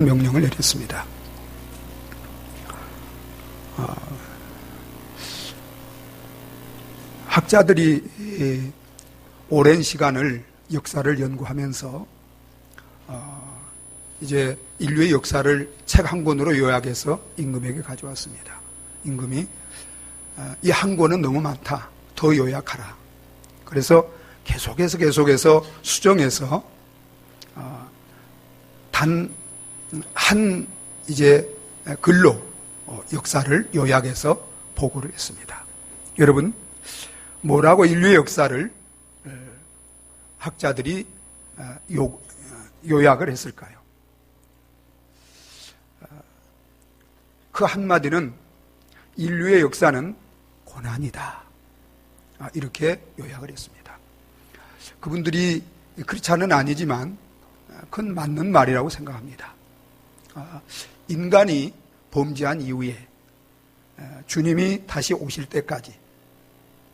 명령을 내렸습니다. 학자들이 오랜 시간을 역사를 연구하면서 이제 인류의 역사를 책 한 권으로 요약해서 임금에게 가져왔습니다. 임금이 이 한 권은 너무 많다. 더 요약하라. 그래서 계속해서 수정해서 단 한 이제 글로 역사를 요약해서 보고를 했습니다. 여러분, 뭐라고 인류의 역사를 학자들이 요약을 했을까요? 그 한마디는 인류의 역사는 고난이다. 이렇게 요약을 했습니다. 그분들이 크리스찬은 아니지만 그건 맞는 말이라고 생각합니다. 인간이 범죄한 이후에 주님이 다시 오실 때까지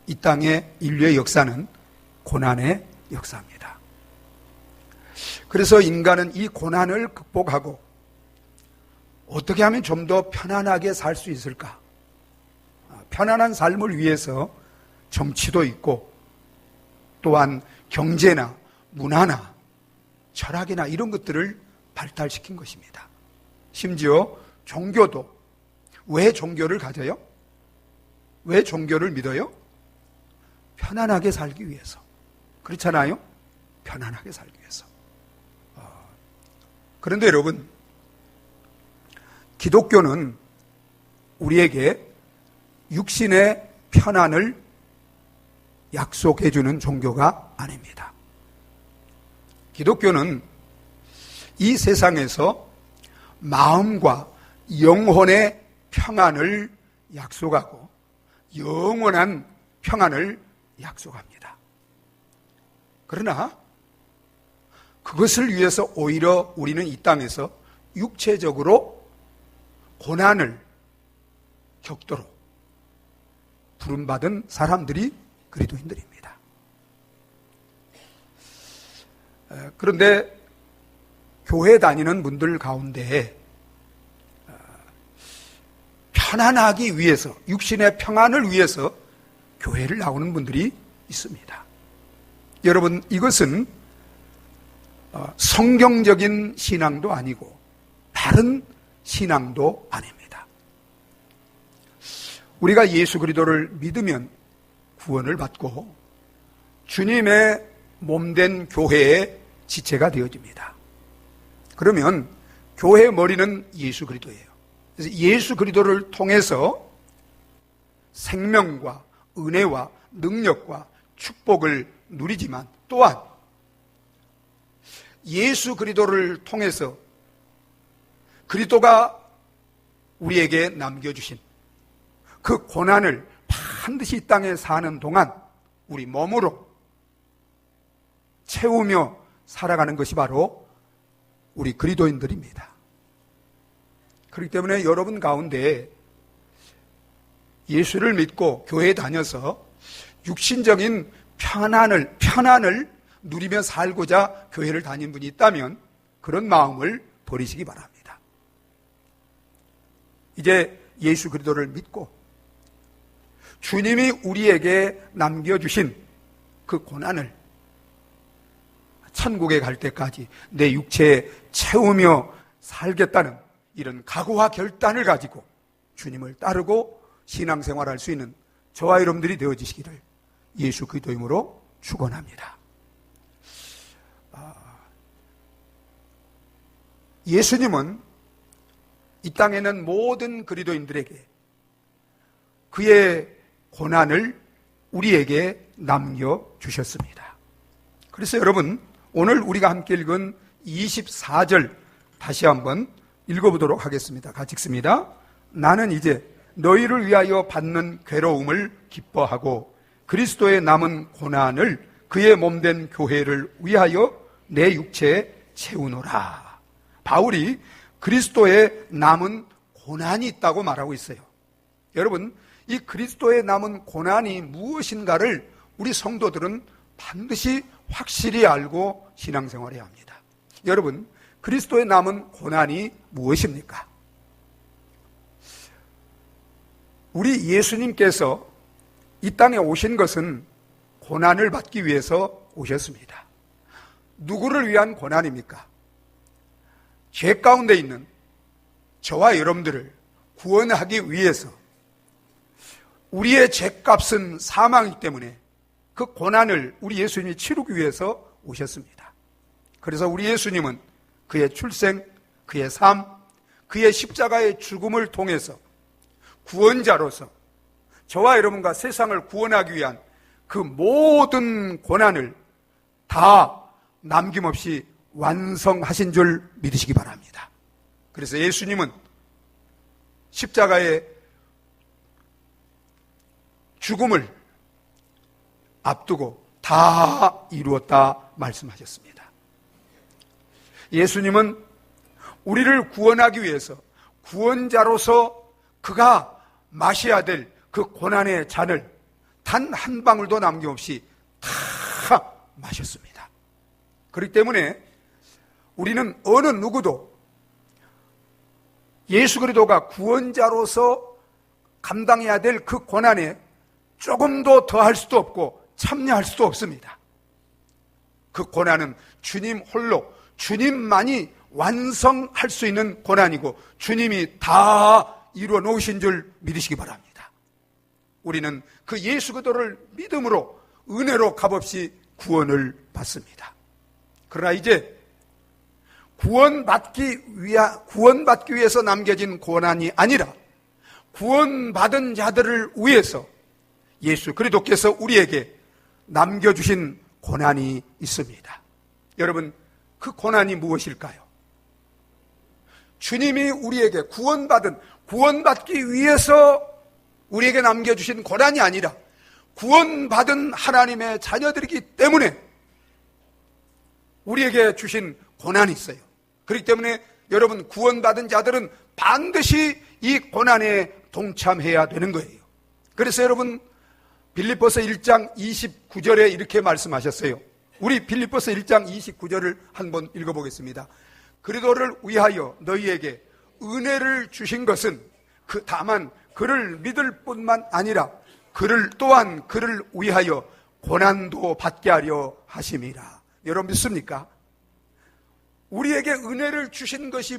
이 땅의 인류의 역사는 고난의 역사입니다. 그래서 인간은 이 고난을 극복하고 어떻게 하면 좀 더 편안하게 살 수 있을까? 편안한 삶을 위해서 정치도 있고 또한 경제나 문화나 철학이나 이런 것들을 발달시킨 것입니다. 심지어 종교도. 왜 종교를 가져요? 왜 종교를 믿어요? 편안하게 살기 위해서. 그렇잖아요? 편안하게 살기 위해서. 그런데 여러분, 기독교는 우리에게 육신의 편안을 약속해 주는 종교가 아닙니다. 기독교는 이 세상에서 마음과 영혼의 평안을 약속하고 영원한 평안을 약속합니다. 그러나 그것을 위해서 오히려 우리는 이 땅에서 육체적으로 고난을 겪도록 부름받은 사람들이 그리스도인들입니다. 그런데 교회 다니는 분들 가운데 편안하기 위해서, 육신의 평안을 위해서 교회를 나오는 분들이 있습니다. 여러분, 이것은 성경적인 신앙도 아니고 다른 신앙도 아닙니다. 우리가 예수 그리스도를 믿으면 구원을 받고 주님의 몸된 교회의 지체가 되어집니다. 그러면 교회의 머리는 예수 그리스도예요. 그래서 예수 그리스도를 통해서 생명과 은혜와 능력과 축복을 누리지만 또한 예수 그리스도를 통해서 그리스도가 우리에게 남겨주신 그 고난을 반드시 이 땅에 사는 동안 우리 몸으로 채우며 살아가는 것이 바로 우리 그리스도인들입니다. 그렇기 때문에 여러분 가운데 예수를 믿고 교회에 다녀서 육신적인 편안을 누리며 살고자 교회를 다닌 분이 있다면 그런 마음을 버리시기 바랍니다. 이제 예수 그리스도를 믿고 주님이 우리에게 남겨주신 그 고난을 천국에 갈 때까지 내 육체에 채우며 살겠다는 이런 각오와 결단을 가지고 주님을 따르고 신앙생활할 수 있는 저와 여러분들이 되어지시기를 예수 그리스도 이름으로 축원합니다. 예수님은 이 땅에 있는 모든 그리스도인들에게 그의 고난을 우리에게 남겨주셨습니다. 그래서 여러분, 오늘 우리가 함께 읽은 24절 다시 한번 읽어보도록 하겠습니다. 같이 읽습니다. 나는 이제 너희를 위하여 받는 괴로움을 기뻐하고 그리스도의 남은 고난을 그의 몸된 교회를 위하여 내 육체에 채우노라. 바울이 그리스도의 남은 고난이 있다고 말하고 있어요. 여러분, 이 그리스도의 남은 고난이 무엇인가를 우리 성도들은 반드시 확실히 알고 신앙생활해야 합니다. 여러분, 그리스도의 남은 고난이 무엇입니까? 우리 예수님께서 이 땅에 오신 것은 고난을 받기 위해서 오셨습니다. 누구를 위한 고난입니까? 죄 가운데 있는 저와 여러분들을 구원하기 위해서. 우리의 죄값은 사망이기 때문에 그 고난을 우리 예수님이 치르기 위해서 오셨습니다. 그래서 우리 예수님은 그의 출생, 그의 삶, 그의 십자가의 죽음을 통해서 구원자로서 저와 여러분과 세상을 구원하기 위한 그 모든 고난을 다 남김없이 완성하신 줄 믿으시기 바랍니다. 그래서 예수님은 십자가의 죽음을 앞두고 다 이루었다 말씀하셨습니다. 예수님은 우리를 구원하기 위해서 구원자로서 그가 마셔야 될 그 고난의 잔을 단 한 방울도 남김없이 다 마셨습니다. 그렇기 때문에 우리는 어느 누구도 예수 그리스도가 구원자로서 감당해야 될 그 고난에 조금도 더할 수도 없고 참여할 수도 없습니다. 그 고난은 주님 홀로, 주님만이 완성할 수 있는 고난이고 주님이 다 이루어 놓으신 줄 믿으시기 바랍니다. 우리는 그 예수 그리스도를 믿음으로 은혜로 값없이 구원을 받습니다. 그러나 이제 구원받기 위해서 남겨진 고난이 아니라 구원받은 자들을 위해서 예수 그리스도께서 우리에게 남겨주신 고난이 있습니다. 여러분, 그 고난이 무엇일까요? 주님이 우리에게 구원받기 위해서 우리에게 남겨주신 고난이 아니라 구원받은 하나님의 자녀들이기 때문에 우리에게 주신 고난이 있어요. 그렇기 때문에 여러분, 구원받은 자들은 반드시 이 고난에 동참해야 되는 거예요. 그래서 여러분, 빌립보서 1장 29절에 이렇게 말씀하셨어요. 우리 빌립보서 1장 29절을 한번 읽어보겠습니다. 그리스도를 위하여 너희에게 은혜를 주신 것은 다만 그를 믿을 뿐만 아니라 또한 그를 위하여 고난도 받게 하려 하심이라. 여러분 믿습니까? 우리에게 은혜를 주신 것이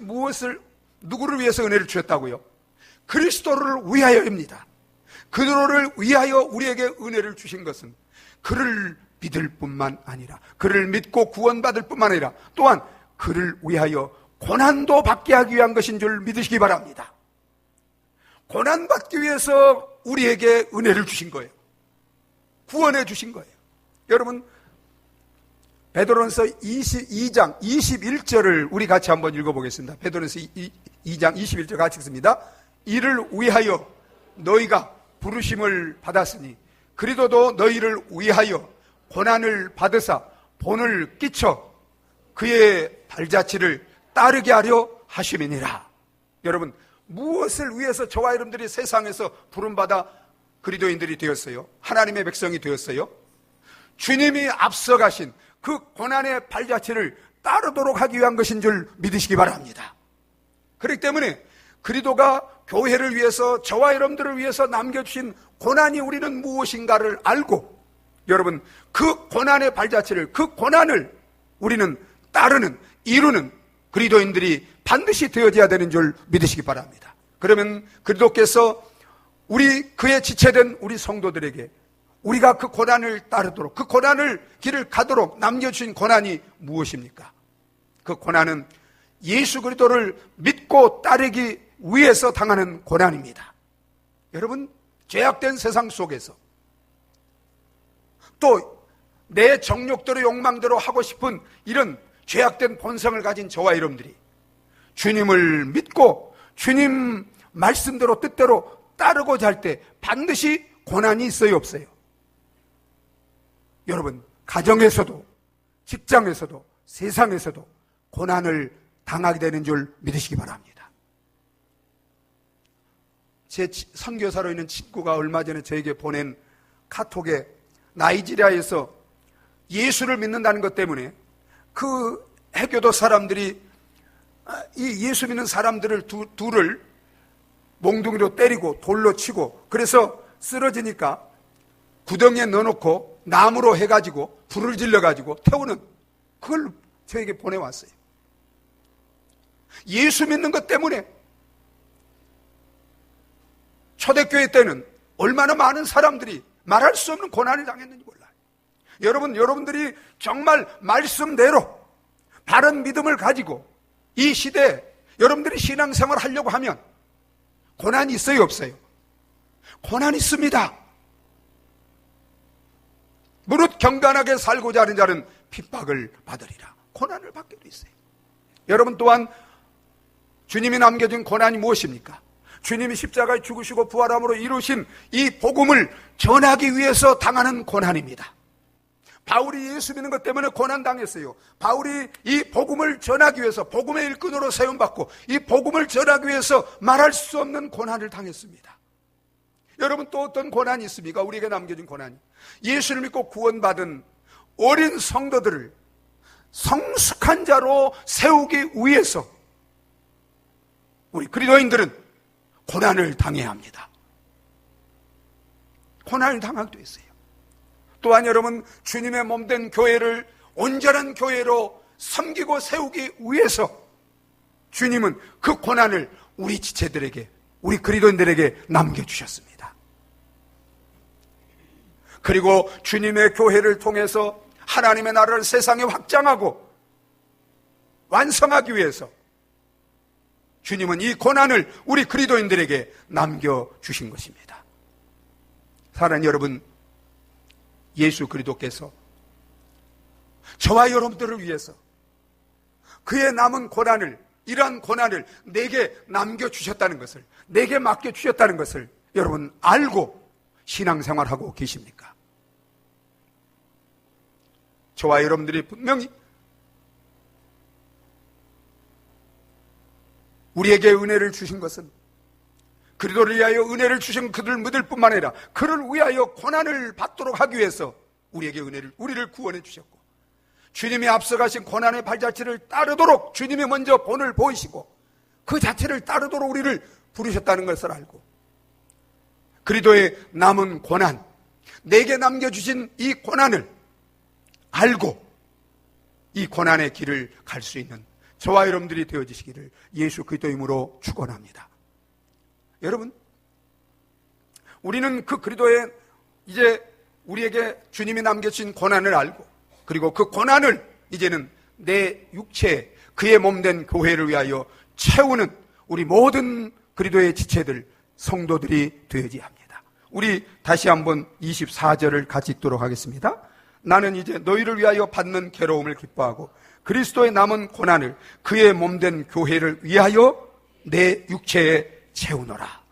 누구를 위해서 은혜를 주셨다고요? 그리스도를 위하여입니다. 그리스도를 위하여 우리에게 은혜를 주신 것은 그를 믿을 뿐만 아니라, 그를 믿고 구원받을 뿐만 아니라 또한 그를 위하여 고난도 받게 하기 위한 것인 줄 믿으시기 바랍니다. 고난받기 위해서 우리에게 은혜를 주신 거예요. 구원해 주신 거예요. 여러분, 베드로전서 22장 21절을 우리 같이 한번 읽어보겠습니다. 베드로전서 2장 21절 같이 읽습니다. 이를 위하여 너희가 부르심을 받았으니 그리스도도 너희를 위하여 고난을 받으사 본을 끼쳐 그의 발자취를 따르게 하려 하심이니라. 여러분, 무엇을 위해서 저와 여러분들이 세상에서 부름받아 그리스도인들이 되었어요? 하나님의 백성이 되었어요? 주님이 앞서가신 그 고난의 발자취를 따르도록 하기 위한 것인 줄 믿으시기 바랍니다. 그렇기 때문에 그리스도가 교회를 위해서, 저와 여러분들을 위해서 남겨주신 고난이 우리는 무엇인가를 알고, 여러분, 그 고난의 발자취를, 그 고난을 우리는 따르는, 이루는 그리스도인들이 반드시 되어져야 되는 줄 믿으시기 바랍니다. 그러면 그리스도께서 그의 지체된 우리 성도들에게 우리가 그 고난을 따르도록, 그 고난을 길을 가도록 남겨주신 고난이 무엇입니까? 그 고난은 예수 그리스도를 믿고 따르기 위해서 당하는 고난입니다. 여러분, 죄악된 세상 속에서 또 내 정욕대로 욕망대로 하고 싶은 이런 죄악된 본성을 가진 저와 여러분들이 주님을 믿고 주님 말씀대로 뜻대로 따르고자 할 때 반드시 고난이 있어요, 없어요? 여러분, 가정에서도 직장에서도 세상에서도 고난을 당하게 되는 줄 믿으시기 바랍니다. 제 선교사로 있는 친구가 얼마 전에 저에게 보낸 카톡에 나이지리아에서 예수를 믿는다는 것 때문에 그 해교도 사람들이 이 예수 믿는 사람들을 둘을 몽둥이로 때리고 돌로 치고, 그래서 쓰러지니까 구덩이에 넣어놓고 나무로 해가지고 불을 질러가지고 태우는, 그걸 저에게 보내왔어요. 예수 믿는 것 때문에 초대교회 때는 얼마나 많은 사람들이 말할 수 없는 고난을 당했는지 몰라요. 여러분들이 정말 말씀대로 바른 믿음을 가지고 이 시대에 여러분들이 신앙생활 하려고 하면 고난이 있어요, 없어요? 고난이 있습니다. 무릇 경건하게 살고자 하는 자는 핍박을 받으리라. 고난을 받게도 있어요. 여러분 또한 주님이 남겨준 고난이 무엇입니까? 주님이 십자가에 죽으시고 부활함으로 이루신 이 복음을 전하기 위해서 당하는 고난입니다. 바울이 예수 믿는 것 때문에 고난당했어요. 바울이 이 복음을 전하기 위해서 복음의 일꾼으로 세움받고 이 복음을 전하기 위해서 말할 수 없는 고난을 당했습니다. 여러분 또 어떤 고난이 있습니까? 우리에게 남겨진 고난이, 예수를 믿고 구원받은 어린 성도들을 성숙한 자로 세우기 위해서 우리 그리스도인들은 고난을 당해야 합니다. 고난을 당하기도 했어요. 또한 여러분, 주님의 몸된 교회를 온전한 교회로 섬기고 세우기 위해서 주님은 그 고난을 우리 지체들에게, 우리 그리스도인들에게 남겨주셨습니다. 그리고 주님의 교회를 통해서 하나님의 나라를 세상에 확장하고 완성하기 위해서 주님은 이 고난을 우리 그리스도인들에게 남겨주신 것입니다. 사랑하는 여러분, 예수 그리스도께서 저와 여러분들을 위해서 그의 남은 고난을, 이러한 고난을 내게 남겨주셨다는 것을, 내게 맡겨주셨다는 것을 여러분 알고 신앙생활하고 계십니까? 저와 여러분들이 분명히 우리에게 은혜를 주신 것은 그리스도를 위하여 은혜를 주신 그들을 믿을 뿐만 아니라 그를 위하여 고난을 받도록 하기 위해서 우리에게 우리를 구원해 주셨고, 주님이 앞서가신 고난의 발자취를 따르도록 주님이 먼저 본을 보이시고 그 자체를 따르도록 우리를 부르셨다는 것을 알고, 그리스도의 남은 고난, 내게 남겨주신 이 고난을 알고 이 고난의 길을 갈 수 있는 저와 여러분들이 되어지시기를 예수 그리스도의 이름으로 축원합니다. 여러분, 우리는 그 그리스도의 이제 우리에게 주님이 남겨주신 고난을 알고, 그리고 그 고난을 이제는 내 육체, 그의 몸된 교회를 위하여 채우는 우리 모든 그리스도의 지체들, 성도들이 되어야 합니다. 우리 다시 한번 24절을 같이 읽도록 하겠습니다. 나는 이제 너희를 위하여 받는 괴로움을 기뻐하고 그리스도의 남은 고난을 그의 몸된 교회를 위하여 내 육체에 채우노라.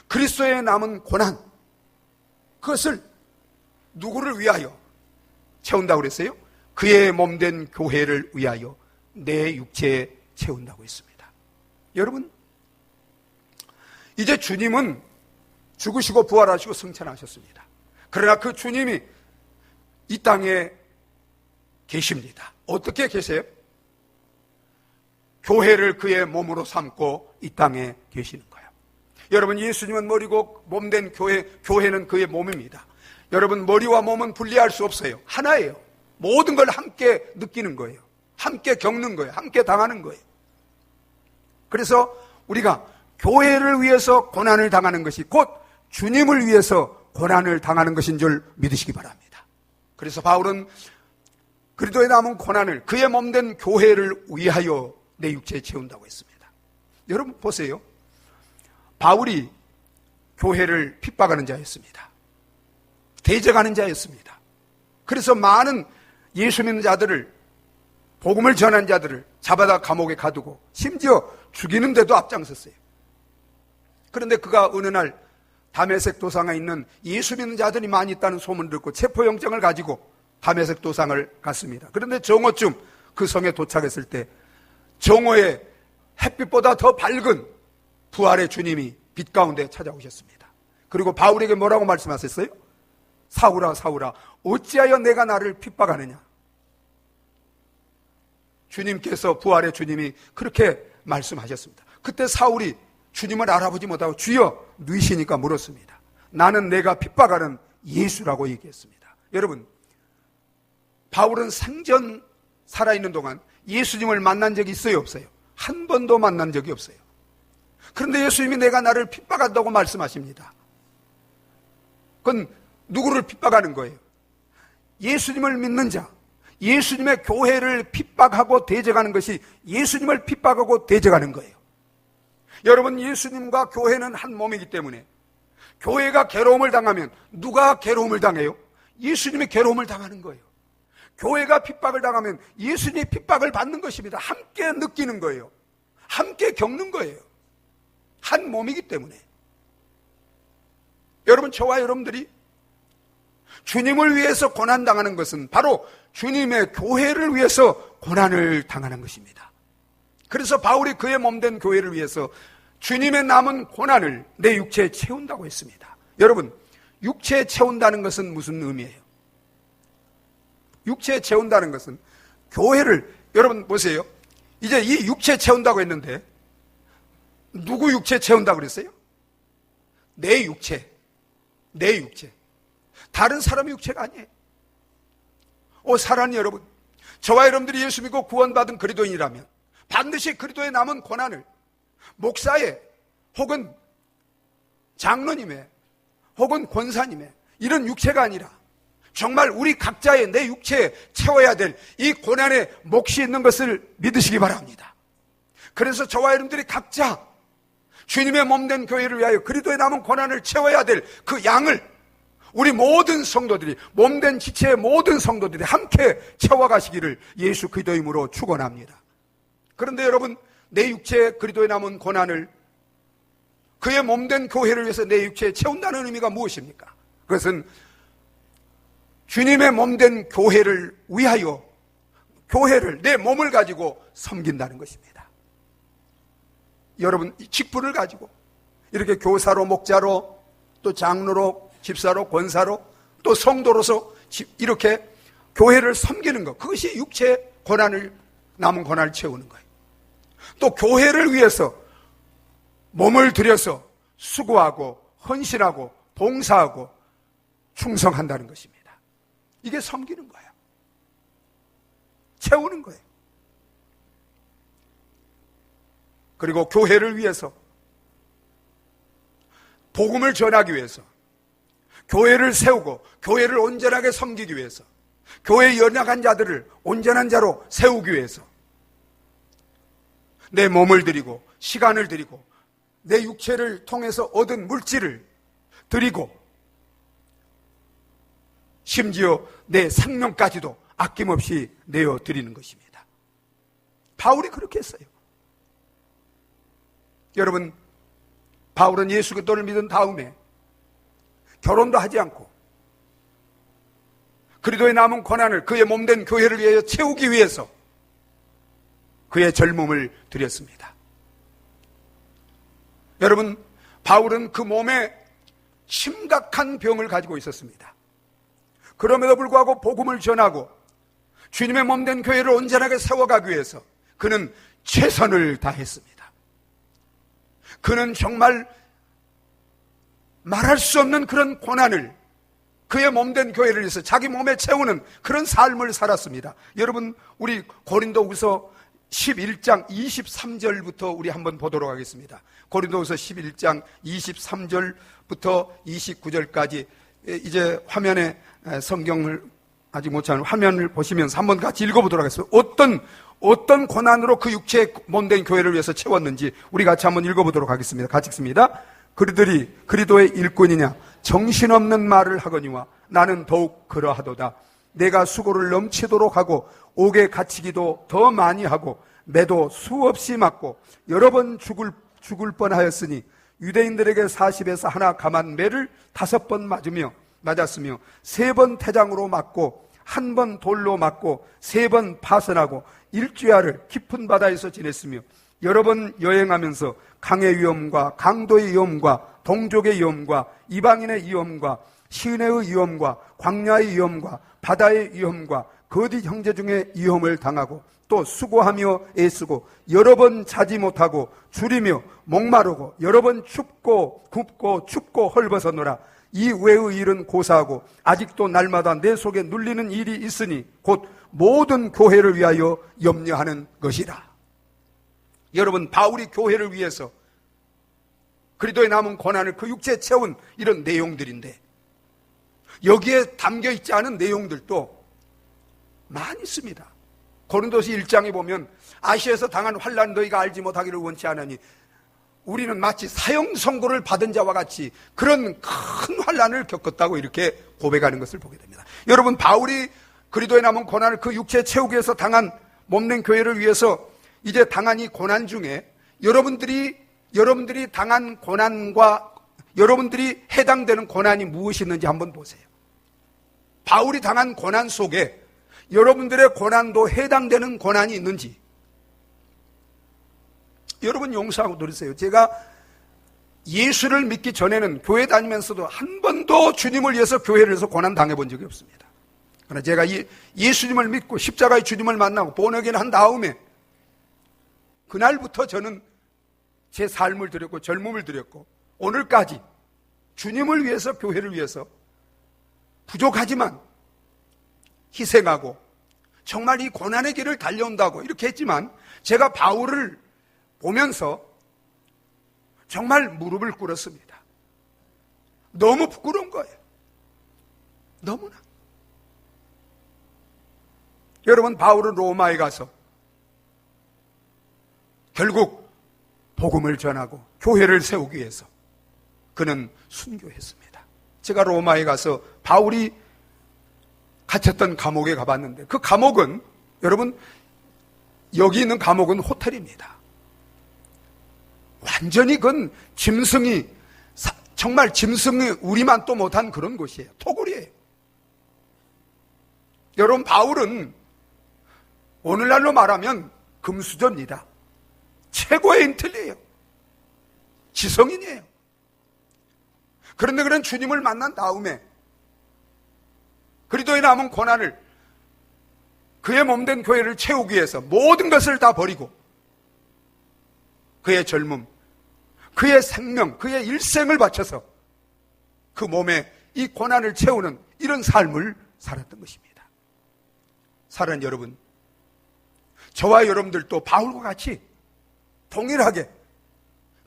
그리스도의 남은 고난, 그것을 누구를 위하여 채운다고 그랬어요? 그의 몸된 교회를 위하여 내 육체에 채운다고 했습니다. 여러분, 이제 주님은 죽으시고 부활하시고 승천하셨습니다. 그러나 그 주님이 이 땅에 계십니다. 어떻게 계세요? 교회를 그의 몸으로 삼고 이 땅에 계시는 거예요. 여러분, 예수님은 머리고 몸된 교회는 그의 몸입니다. 여러분, 머리와 몸은 분리할 수 없어요. 하나예요. 모든 걸 함께 느끼는 거예요. 함께 겪는 거예요. 함께 당하는 거예요. 그래서 우리가 교회를 위해서 고난을 당하는 것이 곧 주님을 위해서 고난을 당하는 것인 줄 믿으시기 바랍니다. 그래서 바울은 그리스도의 남은 고난을 그의 몸된 교회를 위하여 내 육체에 채운다고 했습니다. 여러분 보세요. 바울이 교회를 핍박하는 자였습니다. 대적하는 자였습니다. 그래서 많은 예수 믿는 자들을, 복음을 전한 자들을 잡아다 감옥에 가두고 심지어 죽이는데도 앞장섰어요. 그런데 그가 어느 날 다메섹 도상에 있는 예수 믿는 자들이 많이 있다는 소문을 듣고 체포영장을 가지고 다메섹 도상을 갔습니다. 그런데 정오쯤 그 성에 도착했을 때 정오에 햇빛보다 더 밝은 부활의 주님이 빛 가운데 찾아오셨습니다. 그리고 바울에게 뭐라고 말씀하셨어요? 사울아, 사울아, 어찌하여 내가 나를 핍박하느냐? 주님께서, 부활의 주님이 그렇게 말씀하셨습니다. 그때 사울이 주님을 알아보지 못하고 주여 누이시니까 물었습니다. 나는 내가 핍박하는 예수라고 얘기했습니다. 여러분, 바울은 생전 살아있는 동안 예수님을 만난 적이 있어요, 없어요? 한 번도 만난 적이 없어요. 그런데 예수님이 내가 나를 핍박한다고 말씀하십니다. 그건 누구를 핍박하는 거예요? 예수님을 믿는 자, 예수님의 교회를 핍박하고 대적하는 것이 예수님을 핍박하고 대적하는 거예요. 여러분, 예수님과 교회는 한 몸이기 때문에 교회가 괴로움을 당하면 누가 괴로움을 당해요? 예수님이 괴로움을 당하는 거예요. 교회가 핍박을 당하면 예수님이 핍박을 받는 것입니다. 함께 느끼는 거예요. 함께 겪는 거예요. 한 몸이기 때문에. 여러분, 저와 여러분들이 주님을 위해서 고난당하는 것은 바로 주님의 교회를 위해서 고난을 당하는 것입니다. 그래서 바울이 그의 몸된 교회를 위해서 주님의 남은 고난을 내 육체에 채운다고 했습니다. 여러분, 육체에 채운다는 것은 무슨 의미예요? 육체에 채운다는 것은 교회를, 여러분 보세요. 이제 이 육체에 채운다고 했는데 누구 육체에 채운다고 그랬어요? 내 육체. 내 육체. 다른 사람의 육체가 아니에요. 사랑하는 여러분, 저와 여러분들이 예수 믿고 구원받은 그리스도인이라면 반드시 그리스도의 남은 고난을 목사의 혹은 장로님의 혹은 권사님의 이런 육체가 아니라 정말 우리 각자의 내 육체에 채워야 될 이 고난에 몫이 있는 것을 믿으시기 바랍니다. 그래서 저와 여러분들이 각자 주님의 몸된 교회를 위하여 그리스도의 남은 고난을 채워야 될 그 양을 우리 모든 성도들이, 몸된 지체의 모든 성도들이 함께 채워가시기를 예수 그리스도의 이름으로 축원합니다. 그런데 여러분, 내 육체에 그리스도의 남은 고난을 그의 몸된 교회를 위해서 내 육체에 채운다는 의미가 무엇입니까? 그것은 주님의 몸된 교회를 위하여 교회를, 내 몸을 가지고 섬긴다는 것입니다. 여러분, 이 직분을 가지고 이렇게 교사로, 목자로, 또 장로로, 집사로, 권사로, 또 성도로서 이렇게 교회를 섬기는 것, 그것이 육체의 고난을, 남은 고난을 채우는 거예요. 또 교회를 위해서 몸을 들여서 수고하고 헌신하고 봉사하고 충성한다는 것입니다. 이게 섬기는 거예요. 채우는 거예요. 그리고 교회를 위해서, 복음을 전하기 위해서, 교회를 세우고 교회를 온전하게 섬기기 위해서, 교회에 연약한 자들을 온전한 자로 세우기 위해서 내 몸을 드리고 시간을 드리고 내 육체를 통해서 얻은 물질을 드리고 심지어 내 생명까지도 아낌없이 내어 드리는 것입니다. 바울이 그렇게 했어요. 여러분, 바울은 예수 그리스도를 믿은 다음에 결혼도 하지 않고 그리스도의 남은 고난을 그의 몸된 교회를 위해 채우기 위해서 그의 젊음을 드렸습니다. 여러분, 바울은 그 몸에 심각한 병을 가지고 있었습니다. 그럼에도 불구하고 복음을 전하고 주님의 몸된 교회를 온전하게 세워가기 위해서 그는 최선을 다했습니다. 그는 정말 말할 수 없는 그런 고난을 그의 몸된 교회를 위해서 자기 몸에 채우는 그런 삶을 살았습니다. 여러분, 우리 고린도후서 11장 23절부터 우리 한번 보도록 하겠습니다. 고린도후서 11장 23절부터 29절까지 이제 화면에 성경을 아직 못 찾는 화면을 보시면서 한번 같이 읽어보도록 하겠습니다. 어떤 고난으로 그 육체의 몸된 교회를 위해서 채웠는지 우리 같이 한번 읽어보도록 하겠습니다. 같이 읽습니다. 그들이 그리스도의 일꾼이냐 정신없는 말을 하거니와 나는 더욱 그러하도다. 내가 수고를 넘치도록 하고 옥에 갇히기도 더 많이 하고 매도 수없이 맞고 여러 번 죽을 뻔하였으니 유대인들에게 40에서 하나 감한 매를 5번 맞았으며 3번 태장으로 맞고 1번 돌로 맞고 3번 파선하고 일주야를 깊은 바다에서 지냈으며 여러 번 여행하면서 강의 위험과 강도의 위험과 동족의 위험과 이방인의 위험과 시내의 위험과 광야의 위험과 바다의 위험과 거짓 형제 중에 위험을 당하고 또 수고하며 애쓰고 여러 번 자지 못하고 줄이며 목마르고 여러 번 춥고 굽고 춥고 헐벗었노라. 이 외의 일은 고사하고 아직도 날마다 내 속에 눌리는 일이 있으니 곧 모든 교회를 위하여 염려하는 것이라. 여러분, 바울이 교회를 위해서 그리스도의 남은 고난을 그 육체에 채운 이런 내용들인데, 여기에 담겨 있지 않은 내용들도 많이 있습니다. 고린도서 1장에 보면 아시아에서 당한 환난 너희가 알지 못하기를 원치 않으니 우리는 마치 사형 선고를 받은 자와 같이 그런 큰 환난을 겪었다고 이렇게 고백하는 것을 보게 됩니다. 여러분, 바울이 그리스도의 남은 고난을 그 육체에 채우기 위해서 당한 몸된 교회를 위해서 이제 당한 이 고난 중에 여러분들이 당한 고난과 여러분들이 해당되는 고난이 무엇이 있는지 한번 보세요. 바울이 당한 고난 속에 여러분들의 고난도 해당되는 고난이 있는지 여러분 용서하고 들으세요. 제가 예수를 믿기 전에는 교회 다니면서도 한 번도 주님을 위해서 교회를 해서 고난 당해본 적이 없습니다. 그러나 제가 예수님을 믿고 십자가의 주님을 만나고 본어게인 한 다음에 그날부터 저는 제 삶을 드렸고 젊음을 드렸고 오늘까지 주님을 위해서 교회를 위해서 부족하지만 희생하고 정말 이 고난의 길을 달려온다고 이렇게 했지만 제가 바울을 보면서 정말 무릎을 꿇었습니다. 너무 부끄러운 거예요. 너무나. 여러분, 바울은 로마에 가서 결국 복음을 전하고 교회를 세우기 위해서 그는 순교했습니다. 제가 로마에 가서 바울이 갇혔던 감옥에 가봤는데 그 감옥은 여러분 여기 있는 감옥은 호텔입니다. 완전히 그건 짐승이 정말 짐승이 우리만 또 못한 그런 곳이에요. 토굴이에요. 여러분, 바울은 오늘날로 말하면 금수저입니다. 최고의 인텔리예요. 지성인이에요. 그런데 그런 주님을 만난 다음에 그리스도의 남은 고난을 그의 몸된 교회를 채우기 위해서 모든 것을 다 버리고 그의 젊음, 그의 생명, 그의 일생을 바쳐서 그 몸에 이 고난을 채우는 이런 삶을 살았던 것입니다. 사랑하는 여러분, 저와 여러분들도 바울과 같이 동일하게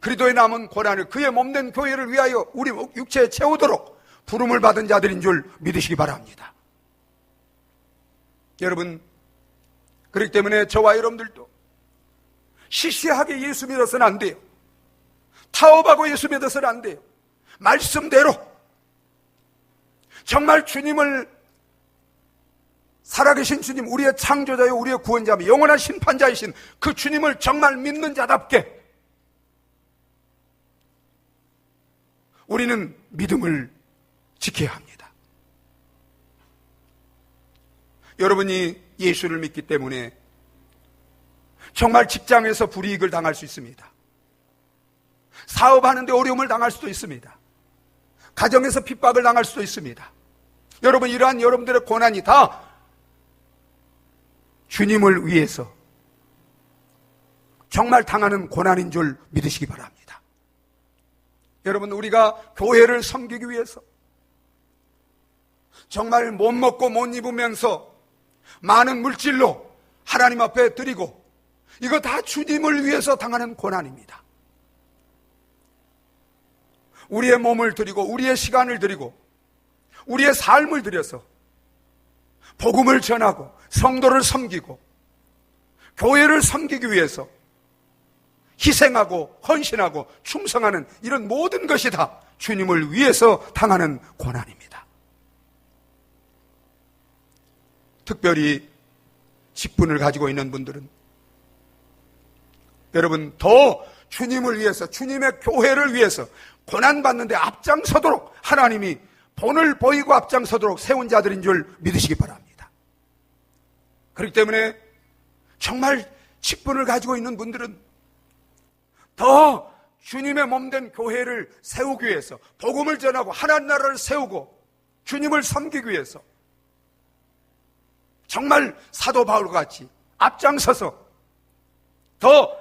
그리스도의 남은 고난을 그의 몸된 교회를 위하여 우리 육체에 채우도록 부름을 받은 자들인 줄 믿으시기 바랍니다. 여러분, 그렇기 때문에 저와 여러분들도 시시하게 예수 믿어서는 안 돼요. 타협하고 예수 믿어서는 안 돼요. 말씀대로 정말 주님을, 살아계신 주님, 우리의 창조자요 우리의 구원자며 영원한 심판자이신 그 주님을 정말 믿는 자답게 우리는 믿음을 지켜야 합니다. 여러분이 예수를 믿기 때문에 정말 직장에서 불이익을 당할 수 있습니다. 사업하는데 어려움을 당할 수도 있습니다. 가정에서 핍박을 당할 수도 있습니다. 여러분, 이러한 여러분들의 고난이 다 주님을 위해서 정말 당하는 고난인 줄 믿으시기 바랍니다. 여러분, 우리가 교회를 섬기기 위해서 정말 못 먹고 못 입으면서 많은 물질로 하나님 앞에 드리고 이거 다 주님을 위해서 당하는 고난입니다. 우리의 몸을 드리고 우리의 시간을 드리고 우리의 삶을 들여서 복음을 전하고 성도를 섬기고 교회를 섬기기 위해서 희생하고 헌신하고 충성하는 이런 모든 것이 다 주님을 위해서 당하는 고난입니다. 특별히 직분을 가지고 있는 분들은 여러분, 더 주님을 위해서, 주님의 교회를 위해서 고난받는데 앞장서도록 하나님이 본을 보이고 앞장서도록 세운 자들인 줄 믿으시기 바랍니다. 그렇기 때문에 정말 직분을 가지고 있는 분들은 더 주님의 몸된 교회를 세우기 위해서, 복음을 전하고 하나님 나라를 세우고 주님을 섬기기 위해서 정말 사도 바울과 같이 앞장서서 더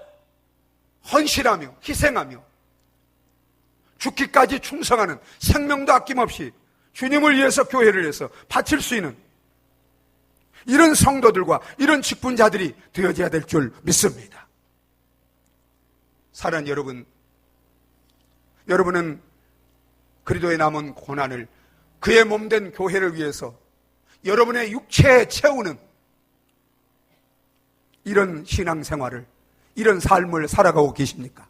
헌신하며 희생하며 죽기까지 충성하는, 생명도 아낌없이 주님을 위해서, 교회를 위해서 바칠 수 있는 이런 성도들과 이런 직분자들이 되어져야 될 줄 믿습니다. 사랑하는 여러분, 여러분은 그리스도의 남은 고난을, 그의 몸된 교회를 위해서 여러분의 육체에 채우는 이런 신앙생활을, 이런 삶을 살아가고 계십니까?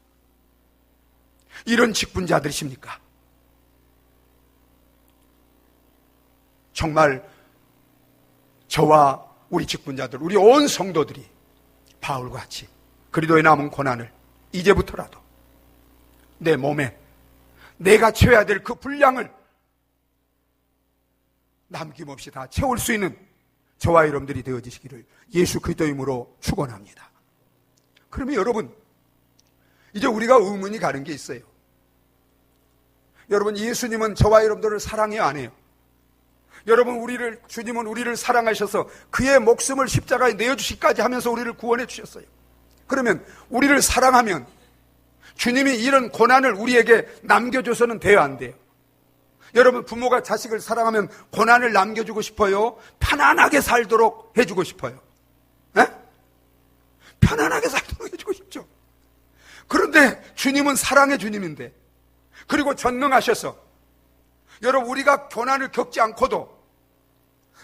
이런 직분자들이십니까? 정말 저와 우리 직분자들, 우리 온 성도들이 바울과 같이 그리스도의 남은 고난을 이제부터라도 내 몸에 내가 채워야 될 그 분량을 남김없이 다 채울 수 있는 저와 여러분들이 되어지시기를 예수 그리스도의 이름으로 축원합니다. 그러면 여러분, 이제 우리가 의문이 가는 게 있어요. 여러분, 예수님은 저와 여러분들을 사랑해요, 안 해요? 여러분, 주님은 우리를 사랑하셔서 그의 목숨을 십자가에 내어주시기까지 하면서 우리를 구원해 주셨어요. 그러면 우리를 사랑하면 주님이 이런 고난을 우리에게 남겨줘서는 돼요, 안 돼요? 여러분, 부모가 자식을 사랑하면 고난을 남겨주고 싶어요? 편안하게 살도록 해주고 싶어요? 에? 편안하게 살도록 해주고 싶죠. 그런데 주님은 사랑의 주님인데, 그리고 전능하셔서 여러분, 우리가 고난을 겪지 않고도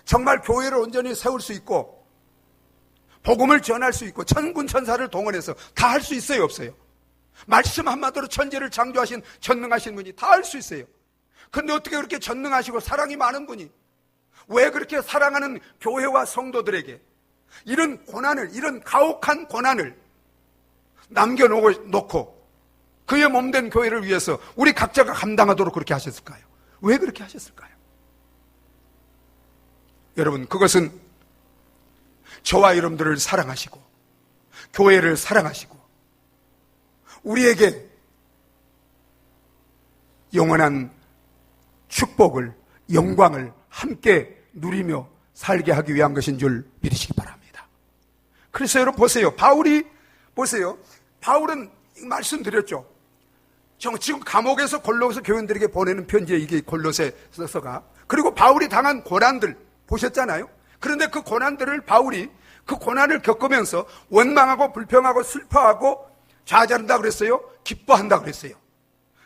정말 교회를 온전히 세울 수 있고 복음을 전할 수 있고 천군 천사를 동원해서 다 할 수 있어요, 없어요? 말씀 한마디로 천지를 창조하신 전능하신 분이 다 할 수 있어요. 그런데 어떻게 그렇게 전능하시고 사랑이 많은 분이 왜 그렇게 사랑하는 교회와 성도들에게 이런 고난을, 이런 가혹한 고난을 남겨놓고 그의 몸된 교회를 위해서 우리 각자가 감당하도록 그렇게 하셨을까요? 왜 그렇게 하셨을까요? 여러분, 그것은 저와 여러분들을 사랑하시고 교회를 사랑하시고 우리에게 영원한 축복을, 영광을 함께 누리며 살게 하기 위한 것인 줄 믿으시기 바랍니다. 그래서 여러분 보세요. 바울은 말씀드렸죠. 지금 감옥에서 골로새 교인들에게 보내는 편지에 이게 골로새서가, 그리고 바울이 당한 고난들 보셨잖아요. 그런데 그 고난들을 바울이 그 고난을 겪으면서 원망하고 불평하고 슬퍼하고 좌절한다 그랬어요? 기뻐한다 그랬어요?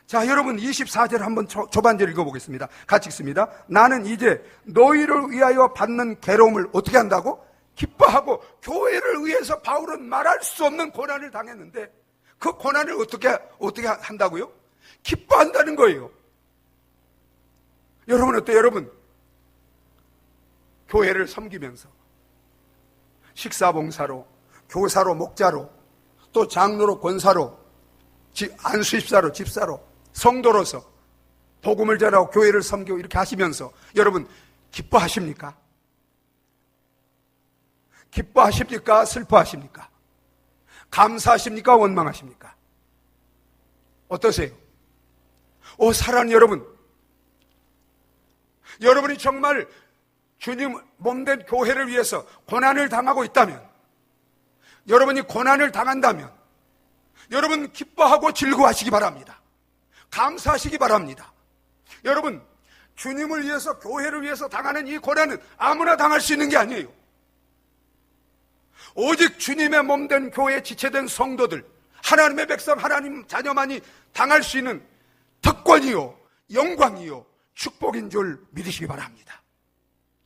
자, 여러분 24절 한번 초반절 읽어보겠습니다. 같이 읽습니다. 나는 이제 너희를 위하여 받는 괴로움을 어떻게 한다고? 기뻐하고. 교회를 위해서 바울은 말할 수 없는 고난을 당했는데 그 고난을 어떻게 한다고요? 기뻐한다는 거예요. 여러분 어때요? 여러분, 교회를 섬기면서 식사봉사로, 교사로, 목자로, 또 장로로, 권사로, 안수집사로, 집사로, 성도로서 복음을 전하고 교회를 섬기고 이렇게 하시면서 여러분 기뻐하십니까? 기뻐하십니까? 슬퍼하십니까? 감사하십니까? 원망하십니까? 어떠세요? 사랑하는 여러분, 여러분이 정말 주님 몸된 교회를 위해서 고난을 당하고 있다면, 여러분이 고난을 당한다면 여러분 기뻐하고 즐거워하시기 바랍니다. 감사하시기 바랍니다. 여러분, 주님을 위해서, 교회를 위해서 당하는 이 고난은 아무나 당할 수 있는 게 아니에요. 오직 주님의 몸된 교회에 지체된 성도들, 하나님의 백성, 하나님 자녀만이 당할 수 있는 특권이요, 영광이요, 축복인 줄 믿으시기 바랍니다.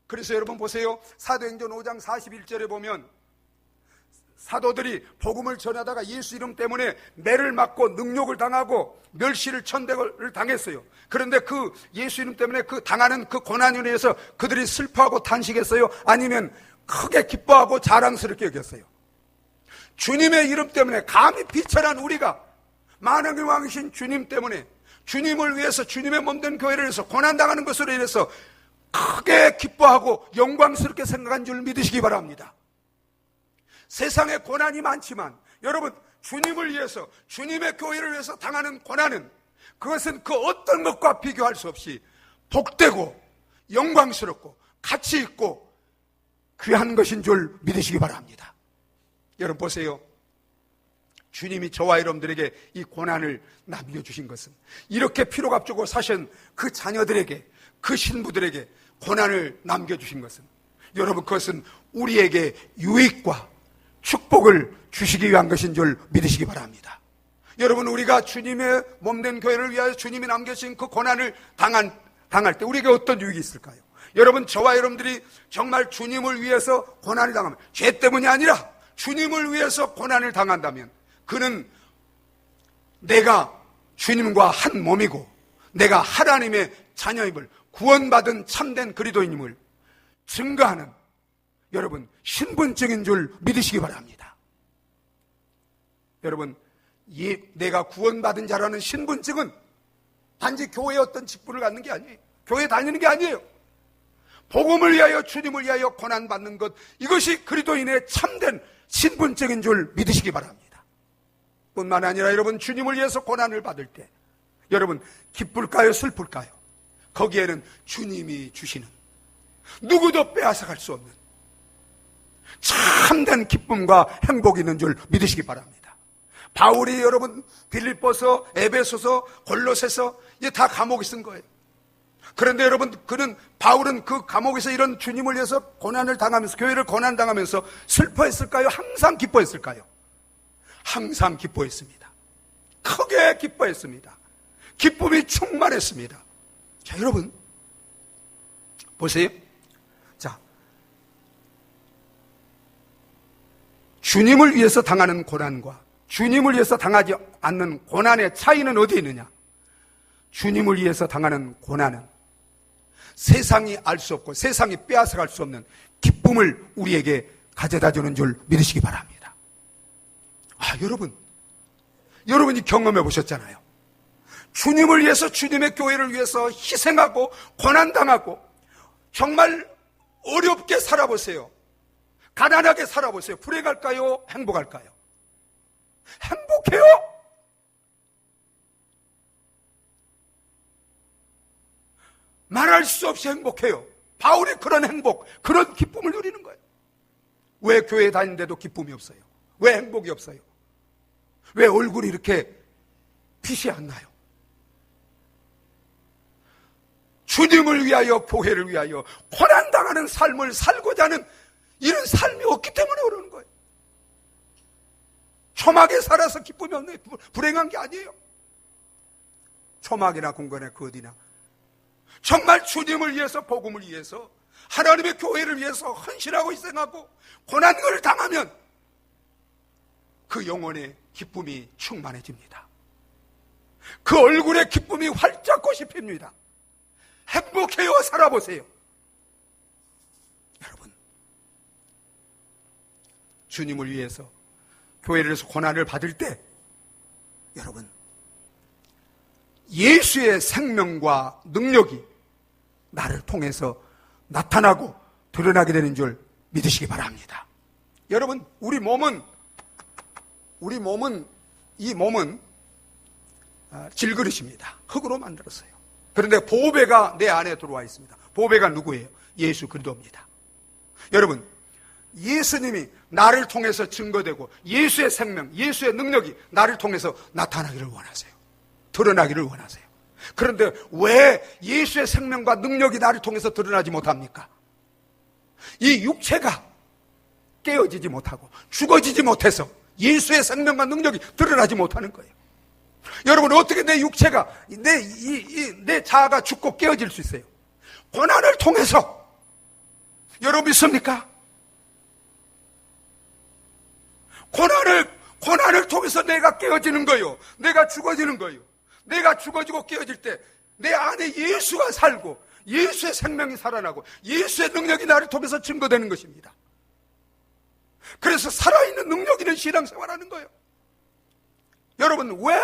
그래서 여러분 보세요. 사도행전 5장 41절에 보면 사도들이 복음을 전하다가 예수 이름 때문에 매를 맞고 능욕을 당하고 멸시를 천대를 당했어요. 그런데 그 예수 이름 때문에 그 당하는 그 고난으로 인해서 그들이 슬퍼하고 탄식했어요? 아니면 크게 기뻐하고 자랑스럽게 여겼어요? 주님의 이름 때문에 감히 비천한 우리가 만왕의 왕이신 주님 때문에, 주님을 위해서, 주님의 몸된 교회를 위해서 고난당하는 것으로 인해서 크게 기뻐하고 영광스럽게 생각한 줄 믿으시기 바랍니다. 세상에 고난이 많지만 여러분, 주님을 위해서, 주님의 교회를 위해서 당하는 고난은, 그것은 그 어떤 것과 비교할 수 없이 복되고 영광스럽고 가치 있고 귀한 것인 줄 믿으시기 바랍니다. 여러분 보세요. 주님이 저와 여러분들에게 이 고난을 남겨주신 것은, 이렇게 피로 값주고 사신 그 자녀들에게, 그 신부들에게 고난을 남겨주신 것은, 여러분 그것은 우리에게 유익과 축복을 주시기 위한 것인 줄 믿으시기 바랍니다. 여러분, 우리가 주님의 몸된 교회를 위하여 주님이 남겨주신 그 고난을 당할 때 우리에게 어떤 유익이 있을까요? 여러분, 저와 여러분들이 정말 주님을 위해서 고난을 당하면, 죄 때문이 아니라 주님을 위해서 고난을 당한다면, 그는 내가 주님과 한 몸이고 내가 하나님의 자녀임을, 구원받은 참된 그리스도인임을 증거하는, 여러분, 신분증인 줄 믿으시기 바랍니다. 여러분, 내가 구원받은 자라는 신분증은 단지 교회의 어떤 직분을 갖는 게 아니에요. 교회 다니는 게 아니에요. 복음을 위하여, 주님을 위하여 고난받는 것, 이것이 그리스도인의 참된 신분증인 줄 믿으시기 바랍니다. 뿐만 아니라 여러분, 주님을 위해서 고난을 받을 때 여러분 기쁠까요, 슬플까요? 거기에는 주님이 주시는, 누구도 빼앗아갈 수 없는 참된 기쁨과 행복이 있는 줄 믿으시기 바랍니다. 바울이 여러분 빌립보서, 에베소서, 골로새서 이게 다 감옥에 쓴 거예요. 그런데 여러분, 바울은 그 감옥에서 이런 주님을 위해서 고난을 당하면서, 교회를 고난당하면서 슬퍼했을까요? 항상 기뻐했을까요? 항상 기뻐했습니다. 크게 기뻐했습니다. 기쁨이 충만했습니다. 자, 여러분 보세요. 자, 주님을 위해서 당하는 고난과 주님을 위해서 당하지 않는 고난의 차이는 어디에 있느냐? 주님을 위해서 당하는 고난은 세상이 알 수 없고 세상이 빼앗아갈 수 없는 기쁨을 우리에게 가져다 주는 줄 믿으시기 바랍니다. 여러분이 경험해 보셨잖아요. 주님을 위해서, 주님의 교회를 위해서 희생하고 고난당하고 정말 어렵게 살아보세요. 가난하게 살아보세요. 불행할까요? 행복할까요? 행복해요. 말할 수 없이 행복해요. 바울이 그런 행복, 그런 기쁨을 누리는 거예요. 왜 교회 다니는데도 기쁨이 없어요? 왜 행복이 없어요? 왜 얼굴이 이렇게 빛이 안 나요? 주님을 위하여, 교회를 위하여 고난당하는 삶을 살고자 하는 이런 삶이 없기 때문에 그러는 거예요. 초막에 살아서 기쁨이 없는, 불행한 게 아니에요. 초막이나 궁궐에 그 어디나 정말 주님을 위해서, 복음을 위해서, 하나님의 교회를 위해서 헌신하고 희생하고 고난을 당하면 그 영혼의 기쁨이 충만해집니다. 그 얼굴에 기쁨이 활짝 꽃이 핍니다. 행복해요. 살아보세요. 여러분, 주님을 위해서, 교회를 위해서 고난을 받을 때 여러분, 예수의 생명과 능력이 나를 통해서 나타나고 드러나게 되는 줄 믿으시기 바랍니다. 여러분, 이 몸은 질그릇입니다. 흙으로 만들었어요. 그런데 보배가 내 안에 들어와 있습니다. 보배가 누구예요? 예수 그리스도입니다. 여러분, 예수님이 나를 통해서 증거되고 예수의 생명, 예수의 능력이 나를 통해서 나타나기를 원하세요. 드러나기를 원하세요. 그런데 왜 예수의 생명과 능력이 나를 통해서 드러나지 못합니까? 이 육체가 깨어지지 못하고 죽어지지 못해서 예수의 생명과 능력이 드러나지 못하는 거예요. 여러분, 어떻게 내 육체가, 내 자아가 죽고 깨어질 수 있어요? 고난을 통해서. 여러분 믿습니까? 고난을 통해서 내가 깨어지는 거예요. 내가 죽어지는 거예요. 내가 죽어지고 깨어질 때 내 안에 예수가 살고 예수의 생명이 살아나고 예수의 능력이 나를 통해서 증거되는 것입니다. 그래서 살아있는 능력 있는 신앙생활하는 거예요. 여러분, 왜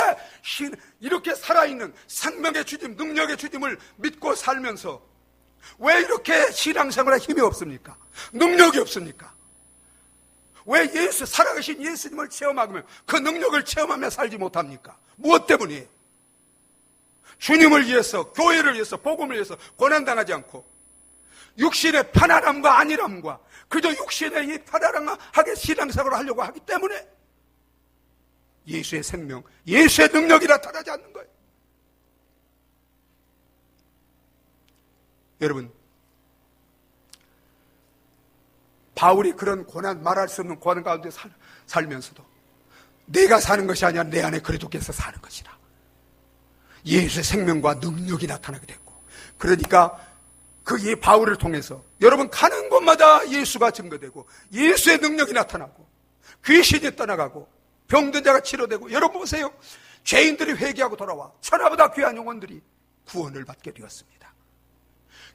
이렇게 살아있는 생명의 주님, 능력의 주님을 믿고 살면서 왜 이렇게 신앙생활에 힘이 없습니까? 능력이 없습니까? 왜 살아계신 예수님을 체험하면 그 능력을 체험하며 살지 못합니까? 무엇 때문이에요? 주님을 위해서, 교회를 위해서, 복음을 위해서 고난당하지 않고 육신의 편안함과 안일함과 그저 육신의 이 편안하게 신앙생활을 하려고 하기 때문에 예수의 생명, 예수의 능력이 나타나지 않는 거예요. 여러분, 바울이 그런 고난, 말할 수 없는 고난 가운데 살면서도 내가 사는 것이 아니라 내 안에 그리스도께서 사는 것이라. 예수의 생명과 능력이 나타나게 됐고, 그러니까 이 바울을 통해서 여러분 가는 곳마다 예수가 증거되고 예수의 능력이 나타나고 귀신이 떠나가고 병든 자가 치료되고, 여러분 보세요. 죄인들이 회개하고 돌아와 천하보다 귀한 영혼들이 구원을 받게 되었습니다.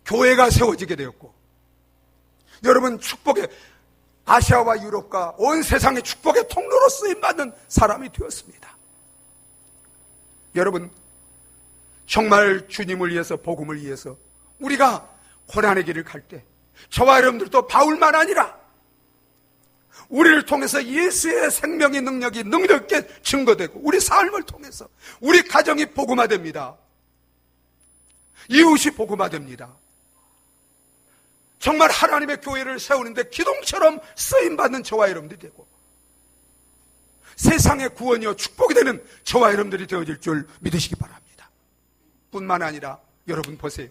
교회가 세워지게 되었고, 여러분 축복의 아시아와 유럽과 온 세상의 축복의 통로로 쓰임받는 사람이 되었습니다. 여러분, 정말 주님을 위해서, 복음을 위해서 우리가 고난의 길을 갈 때 저와 여러분들도 바울만 아니라 우리를 통해서 예수의 생명의 능력이 능력있게 증거되고 우리 삶을 통해서 우리 가정이 복음화됩니다. 이웃이 복음화됩니다. 정말 하나님의 교회를 세우는데 기둥처럼 쓰임받는 저와 여러분들이 되고 세상의 구원이요 축복이 되는 저와 여러분들이 되어질 줄 믿으시기 바랍니다. 뿐만 아니라 여러분 보세요.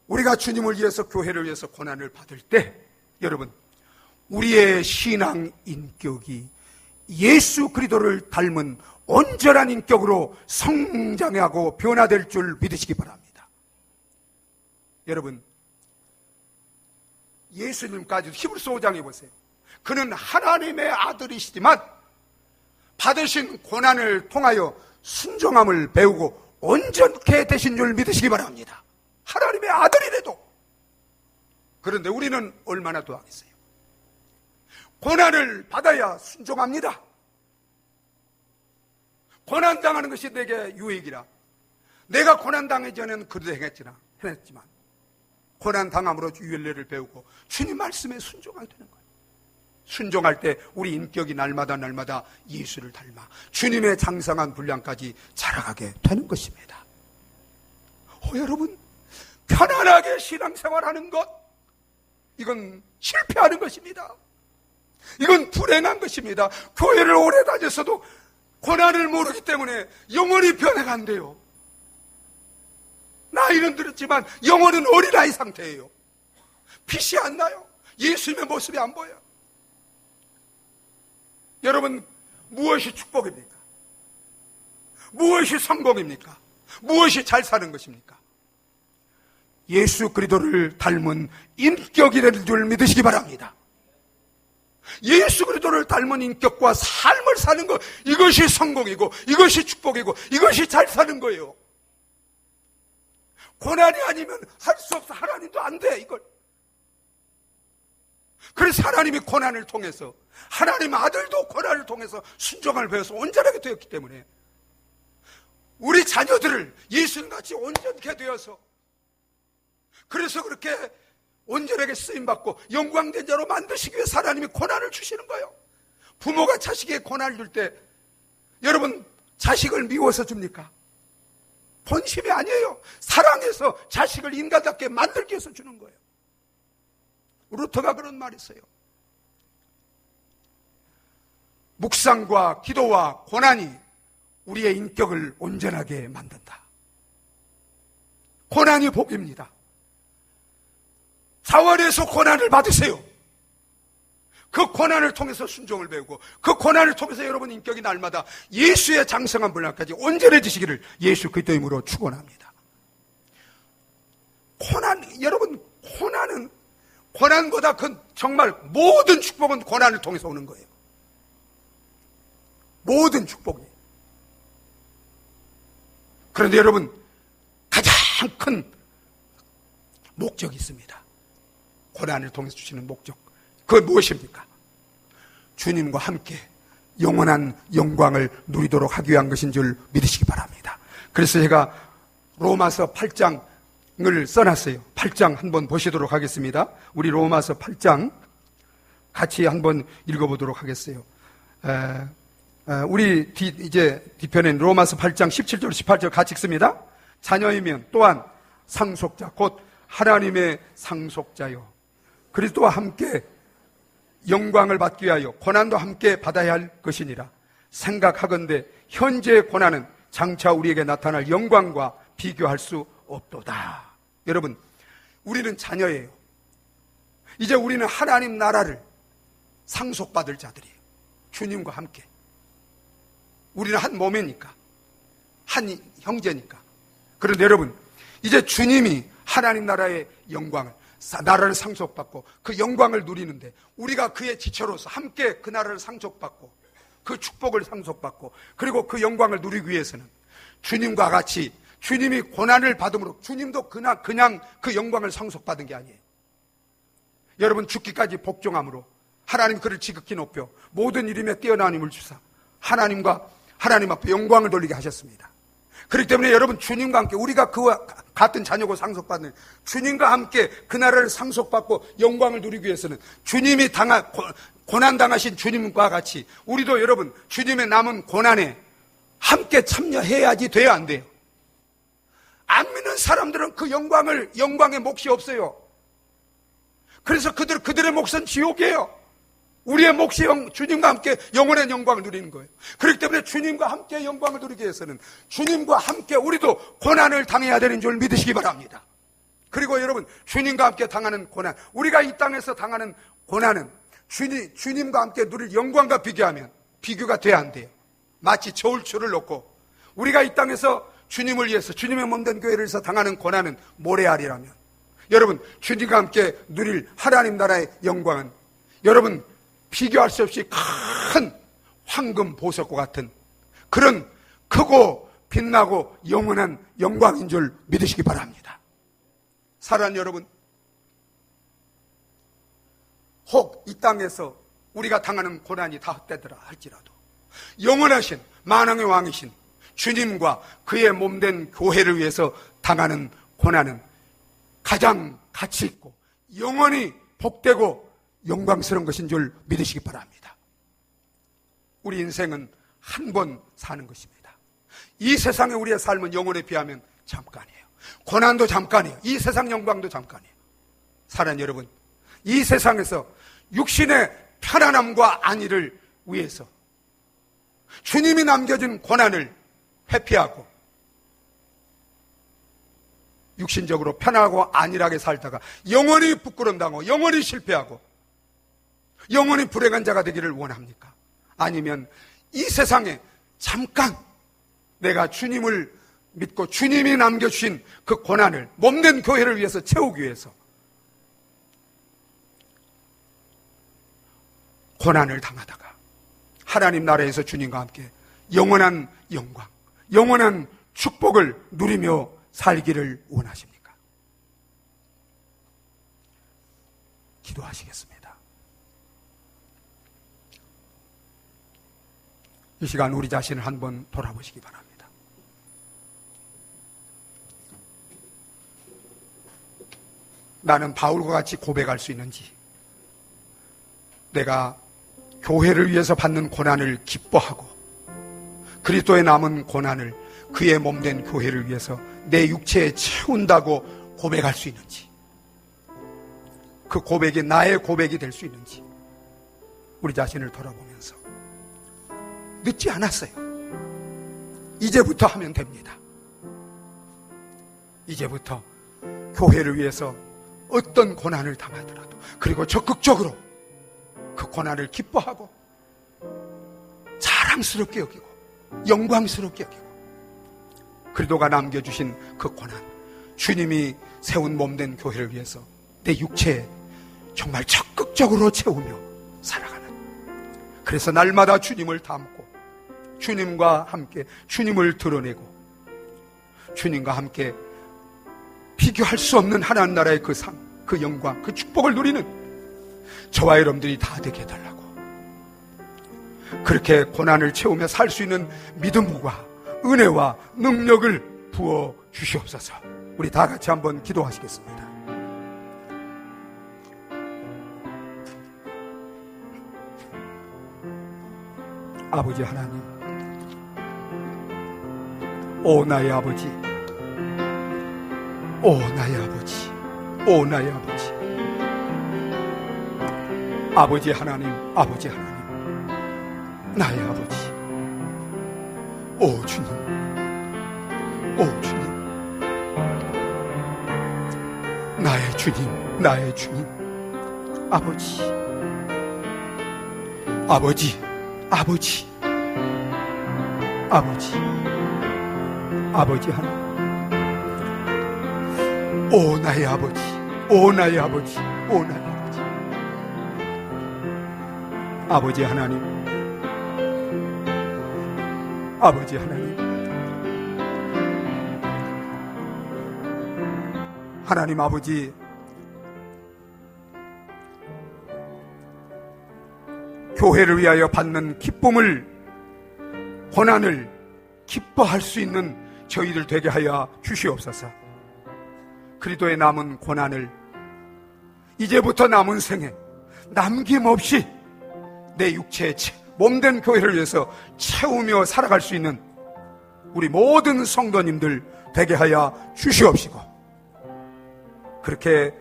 우리가 주님을 위해서, 교회를 위해서 고난을 받을 때 여러분, 우리의 신앙 인격이 예수 그리스도를 닮은 온전한 인격으로 성장하고 변화될 줄 믿으시기 바랍니다. 여러분, 예수님까지도 히브리서 5장에 보세요. 그는 하나님의 아들이시지만 받으신 고난을 통하여 순종함을 배우고 온전케 되신 줄 믿으시기 바랍니다. 하나님의 아들이라도. 그런데 우리는 얼마나 더 하겠어요? 고난을 받아야 순종합니다. 고난당하는 것이 내게 유익이라. 내가 고난당하기 전에는 그래도 해냈지만 고난당함으로 윤례를 배우고 주님 말씀에 순종하게 되는 거예요. 순종할 때 우리 인격이 날마다 예수를 닮아 주님의 장성한 분량까지 자라가게 되는 것입니다. 여러분, 편안하게 신앙생활하는 것, 이건 실패하는 것입니다. 이건 불행한 것입니다. 교회를 오래 다녔어도 고난을 모르기 때문에 영혼이 변해간대요. 나이는 들었지만 영혼은 어린아이 상태예요. 빛이 안 나요. 예수님의 모습이 안 보여요. 여러분, 무엇이 축복입니까? 무엇이 성공입니까? 무엇이 잘 사는 것입니까? 예수 그리스도를 닮은 인격이 될 줄 믿으시기 바랍니다. 예수 그리스도를 닮은 인격과 삶을 사는 것, 이것이 성공이고 이것이 축복이고 이것이 잘 사는 거예요. 고난이 아니면 할 수 없어. 하나님도 안 돼, 이걸. 그래서 하나님이 고난을 통해서, 하나님 아들도 고난을 통해서 순종을 배워서 온전하게 되었기 때문에 우리 자녀들을 예수님같이 온전케 되어서, 그래서 그렇게 온전하게 쓰임받고 영광된 자로 만드시기 위해서 하나님이 고난을 주시는 거예요. 부모가 자식에게 고난을 줄 때 여러분, 자식을 미워서 줍니까? 본심이 아니에요. 사랑해서 자식을 인간답게 만들기 위해서 주는 거예요. 루터가 그런 말이 있어요. 묵상과 기도와 고난이 우리의 인격을 온전하게 만든다. 고난이 복입니다. 자원에서 고난을 받으세요. 그 고난을 통해서 순종을 배우고 그 고난을 통해서 여러분 인격이 날마다 예수의 장성한 분량까지 온전해지시기를 예수 그리스도 이름으로 축원합니다. 여러분, 고난보다 큰 정말 모든 축복은 고난을 통해서 오는 거예요. 모든 축복이. 그런데 여러분, 가장 큰 목적이 있습니다. 고난을 통해서 주시는 목적. 그건 무엇입니까? 주님과 함께 영원한 영광을 누리도록 하기 위한 것인 줄 믿으시기 바랍니다. 그래서 제가 로마서 8장을 써놨어요. 8장 한번 보시도록 하겠습니다. 우리 로마서 8장 같이 한번 읽어보도록 하겠어요. 우리 이제 뒤편엔 로마서 8장 17절 18절 같이 읽습니다. 자녀이면 또한 상속자 곧 하나님의 상속자요 그리스도와 함께 영광을 받기 위하여 고난도 함께 받아야 할 것이니라. 생각하건대 현재의 고난은 장차 우리에게 나타날 영광과 비교할 수 없도다. 여러분, 우리는 자녀예요. 이제 우리는 하나님 나라를 상속받을 자들이에요. 주님과 함께. 우리는 한 몸이니까, 한 형제니까. 그런데 여러분, 이제 주님이 하나님 나라의 영광을, 나라를 상속받고 그 영광을 누리는데 우리가 그의 지체로서 함께 그 나라를 상속받고 그 축복을 상속받고 그리고 그 영광을 누리기 위해서는 주님과 같이 주님이 고난을 받음으로 주님도 그냥 그 영광을 상속받은 게 아니에요. 여러분, 죽기까지 복종함으로 하나님 그를 지극히 높여 모든 이름에 뛰어난 힘을 주사 하나님 앞에 영광을 돌리게 하셨습니다. 그렇기 때문에 여러분, 주님과 함께 우리가 그와 같은 자녀고 상속받는 주님과 함께 그 나라를 상속받고 영광을 누리기 위해서는 주님이 고난당하신 주님과 같이 우리도 여러분 주님의 남은 고난에 함께 참여해야지 돼야 안 돼요. 안 믿는 사람들은 그 영광의 몫이 없어요. 그래서 그들의 몫은 지옥이에요. 우리의 몫이 주님과 함께 영원한 영광을 누리는 거예요. 그렇기 때문에 주님과 함께 영광을 누리기 위해서는 주님과 함께 우리도 고난을 당해야 되는 줄 믿으시기 바랍니다. 그리고 여러분, 주님과 함께 당하는 고난, 우리가 이 땅에서 당하는 고난은 주님과 함께 누릴 영광과 비교하면 비교가 돼야 안 돼요. 마치 저울추를 놓고 우리가 이 땅에서 주님을 위해서 주님의 몸된 교회를 위해서 당하는 고난은 모래알이라면 여러분, 주님과 함께 누릴 하나님 나라의 영광은 여러분 비교할 수 없이 큰 황금 보석과 같은 그런 크고 빛나고 영원한 영광인 줄 믿으시기 바랍니다. 사랑하는 여러분, 혹 이 땅에서 우리가 당하는 고난이 다 헛되더라 할지라도 영원하신 만왕의 왕이신 주님과 그의 몸된 교회를 위해서 당하는 고난은 가장 가치 있고 영원히 복되고 영광스러운 것인 줄 믿으시기 바랍니다. 우리 인생은 한 번 사는 것입니다. 이 세상의 우리의 삶은 영혼에 비하면 잠깐이에요. 고난도 잠깐이에요. 이 세상 영광도 잠깐이에요. 사랑하는 여러분, 이 세상에서 육신의 편안함과 안위를 위해서 주님이 남겨준 고난을 회피하고 육신적으로 편하고 안일하게 살다가 영원히 부끄러움당하고 영원히 실패하고 영원히 불행한 자가 되기를 원합니까? 아니면 이 세상에 잠깐 내가 주님을 믿고 주님이 남겨주신 그 고난을 몸된 교회를 위해서 채우기 위해서 고난을 당하다가 하나님 나라에서 주님과 함께 영원한 영광, 영원한 축복을 누리며 살기를 원하십니까? 기도하시겠습니다. 이 시간 우리 자신을 한번 돌아보시기 바랍니다. 나는 바울과 같이 고백할 수 있는지, 내가 교회를 위해서 받는 고난을 기뻐하고 그리스도의 남은 고난을 그의 몸된 교회를 위해서 내 육체에 채운다고 고백할 수 있는지, 그 고백이 나의 고백이 될 수 있는지 우리 자신을 돌아보면서 늦지 않았어요. 이제부터 하면 됩니다. 이제부터 교회를 위해서 어떤 고난을 당하더라도 그리고 적극적으로 그 고난을 기뻐하고 자랑스럽게 여기고 영광스럽게 여기고 그리스도가 남겨주신 그 고난, 주님이 세운 몸된 교회를 위해서 내 육체에 정말 적극적으로 채우며 살아가는, 그래서 날마다 주님을 닮고 주님과 함께 주님을 드러내고 주님과 함께 비교할 수 없는 하나님 나라의 그 상, 그 영광, 그 축복을 누리는 저와 여러분들이 다 되게 해달라고, 그렇게 고난을 채우며 살 수 있는 믿음과 은혜와 능력을 부어 주시옵소서. 우리 다 같이 한번 기도하시겠습니다. 아버지 하나님, 오 나의 아버지, 오 나의 아버지, 오 나의 아버지, 아버지 하나님, 아버지 하나님, 나의 아버지, 오 주님, 오 주님, 나의 주님, 나의 주님, 아버지, 아버지, 아버지, 아버지, 아버지 하나님, 오 나의 아버지, 오 나의 아버지, 오 나의 아버지, 아버지 하나님, 아버지 하나님, 하나님 아버지, 교회를 위하여 받는 기쁨을, 고난을 기뻐할 수 있는 저희들 되게 하여 주시옵소서. 그리스도의 남은 고난을 이제부터 남은 생에 남김없이 내 육체의 몸된 교회를 위해서 채우며 살아갈 수 있는 우리 모든 성도님들 되게 하여 주시옵시고, 그렇게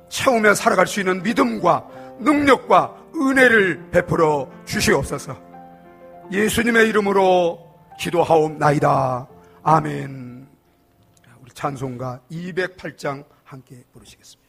채우며 살아갈 수 있는 믿음과 능력과 은혜를 베풀어 주시옵소서. 예수님의 이름으로 기도하옵나이다. 아멘. 우리 찬송가 208장 함께 부르시겠습니다.